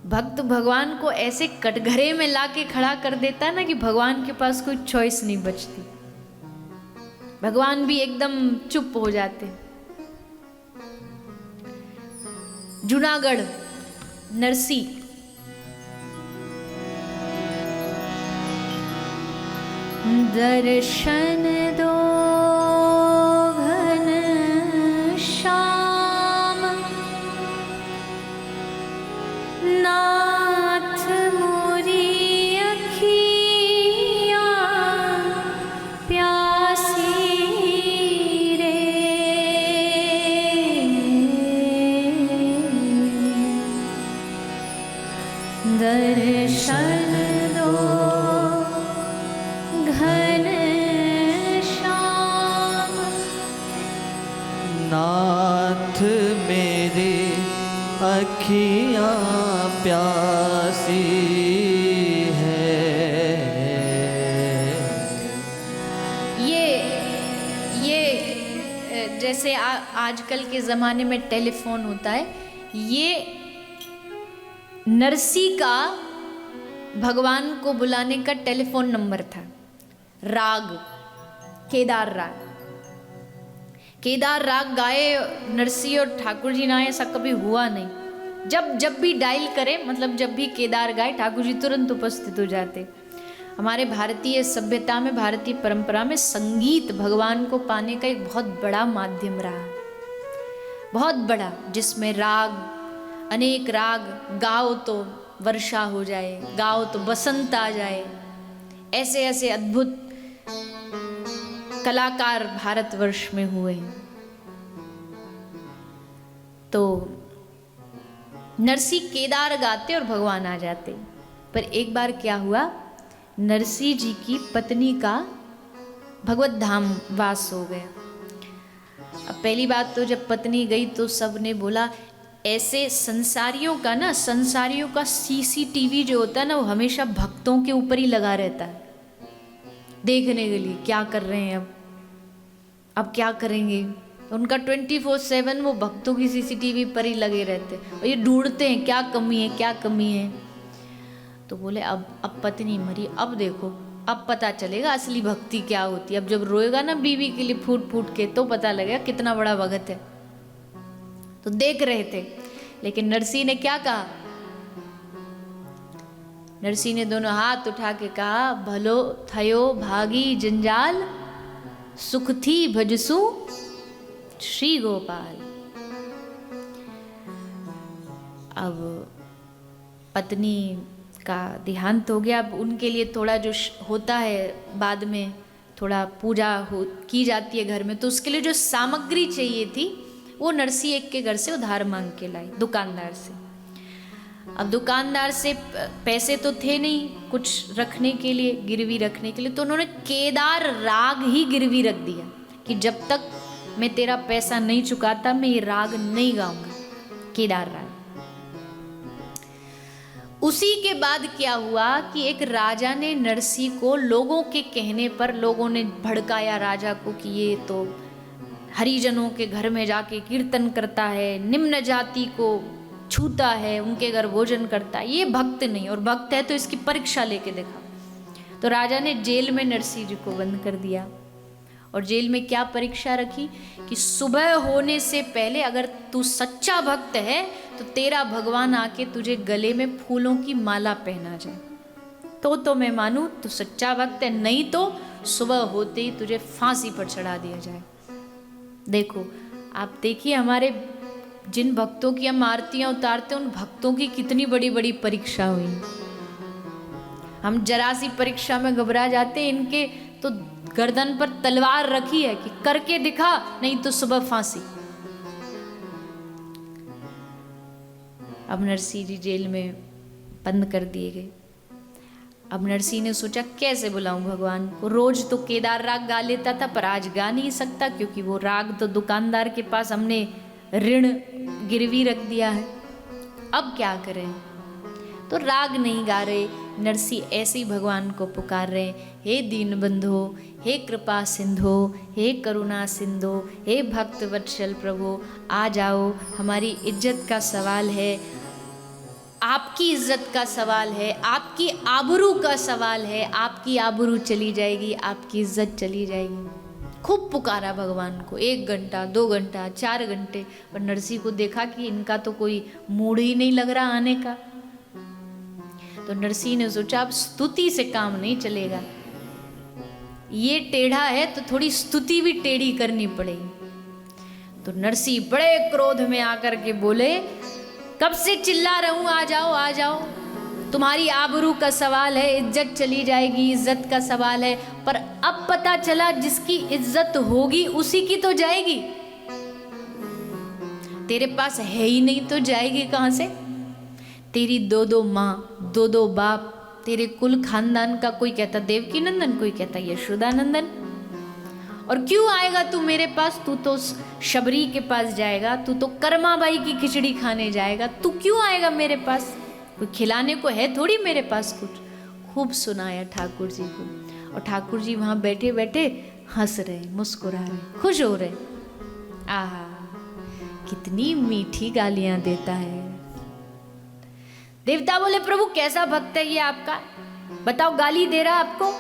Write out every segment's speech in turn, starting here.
भक्त भगवान को ऐसे कटघरे में लाके खड़ा कर देता है ना कि भगवान के पास कोई चॉइस नहीं बचती। भगवान भी एकदम चुप हो जाते। जूनागढ़ नरसी दर्शन दो घन श्याम नाथ मोरी अखियाँ प्यासी रे। दर्शन दो घन श्याम नाथ मेरे अखियाँ प्यासी है। ये जैसे आजकल के ज़माने में टेलीफोन होता है, ये नरसी का भगवान को बुलाने का टेलीफोन नंबर था। राग केदार राग, केदार राग गाए नरसी और ठाकुर जी ना आए, ऐसा कभी हुआ नहीं। जब भी डायल करें, मतलब जब भी केदार गाए, ठाकुर जी तुरंत उपस्थित हो जाते। हमारे भारतीय सभ्यता में, भारतीय परंपरा में संगीत भगवान को पाने का एक बहुत बड़ा माध्यम रहा, बहुत बड़ा, जिसमें राग, अनेक राग, गाओ तो वर्षा हो जाए, गाओ तो बसंत आ जाए। ऐसे ऐसे अद्भुत कलाकार भारतवर्ष में हुए हैं। तो नरसी केदार गाते और भगवान आ जाते। पर एक बार क्या हुआ, नरसी जी की पत्नी का भगवत धाम वास हो गया। अब पहली बात तो जब पत्नी गई तो सबने बोला, ऐसे संसारियों का ना, संसारियों का सीसीटीवी जो होता है ना, वो हमेशा भक्तों के ऊपर ही लगा रहता है, देखने के लिए क्या कर रहे हैं, अब क्या करेंगे। उनका 24/7 वो भक्तों की सीसीटीवी पर ही लगे रहते और ये ढूंढते हैं क्या कमी है, क्या कमी है। तो बोले अब पत्नी मरी, अब देखो, अब पता चलेगा असली भक्ति क्या होती है। अब जब रोएगा ना बीवी के लिए फूट फूट के, तो पता लगेगा कितना बड़ा भगत है। तो देख रहे थे, लेकिन नरसी ने क्या कहा, नरसी ने दोनों हाथ उठा के कहा, भलो थयो भागी जंजाल, सुख थी भजसु श्री गोपाल। अब पत्नी का देहांत हो गया। अब उनके लिए थोड़ा जो होता है, बाद में थोड़ा पूजा की जाती है घर में, तो उसके लिए जो सामग्री चाहिए थी वो नरसी एक के घर से उधार मांग के लाई, दुकानदार से। अब दुकानदार से पैसे तो थे नहीं कुछ रखने के लिए, गिरवी रखने के लिए, तो उन्होंने केदार राग ही गिरवी रख दिया कि जब तक मैं तेरा पैसा नहीं चुकाता मैं ये राग नहीं गाऊंगा, केदार राग। उसी के बाद क्या हुआ कि एक राजा ने नरसी को लोगों के कहने पर, लोगों ने भड़काया राजा को कि ये तो हरिजनों के घर में जाके कीर्तन करता है, निम्न जाति को छूता है, उनके घर भोजन करता है, ये भक्त नहीं, और भक्त है तो इसकी परीक्षा लेके देखा। तो राजा ने जेल में नरसी जी को बंद कर दिया। और जेल में क्या परीक्षा रखी कि सुबह होने से पहले अगर तू सच्चा भक्त है तो तेरा भगवान आके तुझे गले में फूलों की माला पहना जाए, तो मैं मानूं तू सच्चा भक्त है, नहीं तो सुबह होते ही तुझे फांसी पर चढ़ा दिया जाए। देखो, आप देखिए हमारे जिन भक्तों की हम आरतियां उतारते हैं, उन भक्तों की कितनी बड़ी बड़ी परीक्षा हुई। हम जरा सी परीक्षा में घबरा जाते हैं, इनके तो गर्दन पर तलवार रखी है कि करके दिखा, नहीं तो सुबह फांसी। अब नरसी जी जेल में बंद कर दिए गए। अब नरसी ने सोचा कैसे बुलाऊं भगवान को। रोज तो केदार राग गा लेता था, पर आज गा नहीं सकता क्योंकि वो राग तो दुकानदार के पास हमने ऋण गिरवी रख दिया है। अब क्या करें, तो राग नहीं गा रहे। नरसी ऐसे ही भगवान को पुकार रहे, हे दीन बंधो, हे कृपा सिंधो, हे करुणा सिंधो, हे भक्त वत्सल प्रभु, आ जाओ, हमारी इज्जत का सवाल है, आपकी इज्जत का सवाल है, आपकी आबरू का सवाल है। आपकी आबरू चली जाएगी, आपकी इज्जत चली जाएगी। खूब पुकारा भगवान को, 1 घंटा 2 घंटा 4 घंटे, पर नरसिंह को देखा कि इनका तो कोई मूड ही नहीं लग रहा आने का। तो नरसिंह ने सोचा अब स्तुति से काम नहीं चलेगा, ये टेढ़ा है तो थोड़ी स्तुति भी टेढ़ी करनी पड़ेगी। तो नरसिंह बड़े क्रोध में आकर के बोले, कब से चिल्ला रहा हूं, आ जाओ आ जाओ, तुम्हारी आबरू का सवाल है, इज्जत चली जाएगी, इज्जत का सवाल है। पर अब पता चला जिसकी इज्जत होगी उसी की तो जाएगी, तेरे पास है ही नहीं तो जाएगी कहां से? तेरी 2 माँ 2 बाप, तेरे कुल खानदान का, कोई कहता देवकी नंदन, कोई कहता यशोदा नंदन। और क्यों आएगा तू मेरे पास? तू तो शबरी के पास जाएगा, तू तो कर्माबाई की खिचड़ी खाने जाएगा, तू क्यों आएगा मेरे पास? कोई खिलाने को है थोड़ी मेरे पास कुछ। खूब सुनाया ठाकुर जी को, और ठाकुर जी वहां बैठे बैठे हंस रहे, मुस्कुरा रहे, खुश हो रहे। आहा, कितनी मीठी गालियां देता है। देवता बोले, प्रभु कैसा भक्त है ये आपका, बताओ, गाली दे रहा है आपको?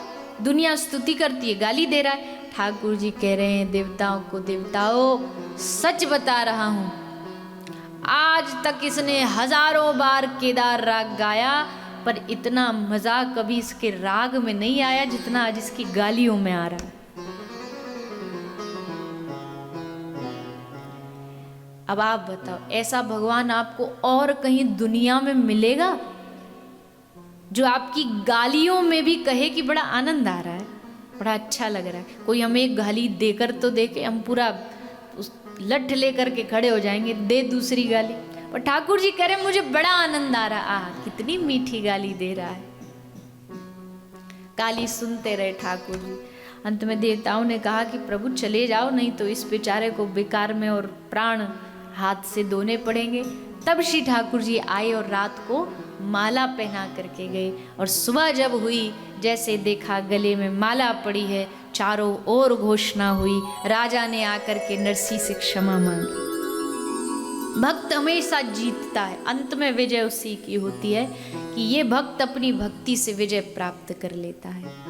दुनिया स्तुति करती है, गाली दे रहा है। ठाकुर जी कह रहे हैं देवताओं को, देवताओं सच बता रहा हूं, आज तक इसने हजारों बार केदार राग गाया, पर इतना मजा कभी इसके राग में नहीं आया जितना आज इसकी गालियों में आ रहा है। अब आप बताओ, ऐसा भगवान आपको और कहीं दुनिया में मिलेगा जो आपकी गालियों में भी कहे कि बड़ा आनंद आ रहा है, बड़ा अच्छा लग रहा है? कोई हमें एक गाली देकर तो देखे, हम पूरा उस लठ लेकर के खड़े हो जाएंगे, दे दूसरी गाली। और ठाकुर जी कह रहे मुझे बड़ा आनंद आ रहा है, कितनी मीठी गाली दे रहा है। गाली सुनते रहे ठाकुर जी। अंत में देवताओं ने कहा कि प्रभु चले जाओ, नहीं तो इस बेचारे को बेकार में और प्राण हाथ से धोने पड़ेंगे। तब श्री ठाकुर जी आए और रात को माला पहना करके गए। और सुबह जब हुई, जैसे देखा गले में माला पड़ी है, चारों ओर घोषणा हुई, राजा ने आकर के नरसिंह से क्षमा मांगी। भक्त हमेशा जीतता है, अंत में विजय उसी की होती है कि ये भक्त अपनी भक्ति से विजय प्राप्त कर लेता है।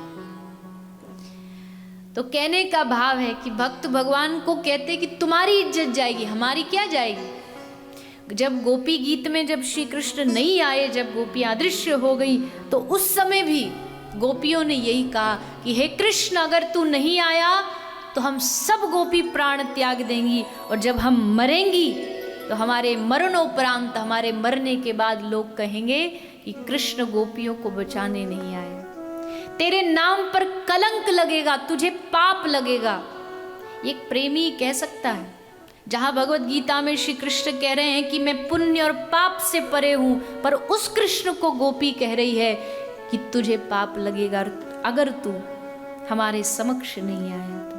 तो कहने का भाव है कि भक्त भगवान को कहते कि तुम्हारी इज्जत जाएगी, हमारी क्या जाएगी। जब गोपी गीत में जब श्री कृष्ण नहीं आए, जब गोपी अदृश्य हो गई, तो उस समय भी गोपियों ने यही कहा कि हे कृष्ण, अगर तू नहीं आया तो हम सब गोपी प्राण त्याग देंगी, और जब हम मरेंगी तो हमारे मरणोपरांत, हमारे मरने के बाद लोग कहेंगे कि कृष्ण गोपियों को बचाने नहीं आए। तेरे नाम पर कलंक लगेगा, तुझे पाप लगेगा। एक प्रेमी कह सकता है, जहां भगवत गीता में श्री कृष्ण कह रहे हैं कि मैं पुण्य और पाप से परे हूं, पर उस कृष्ण को गोपी कह रही है कि तुझे पाप लगेगा अगर तू हमारे समक्ष नहीं आया।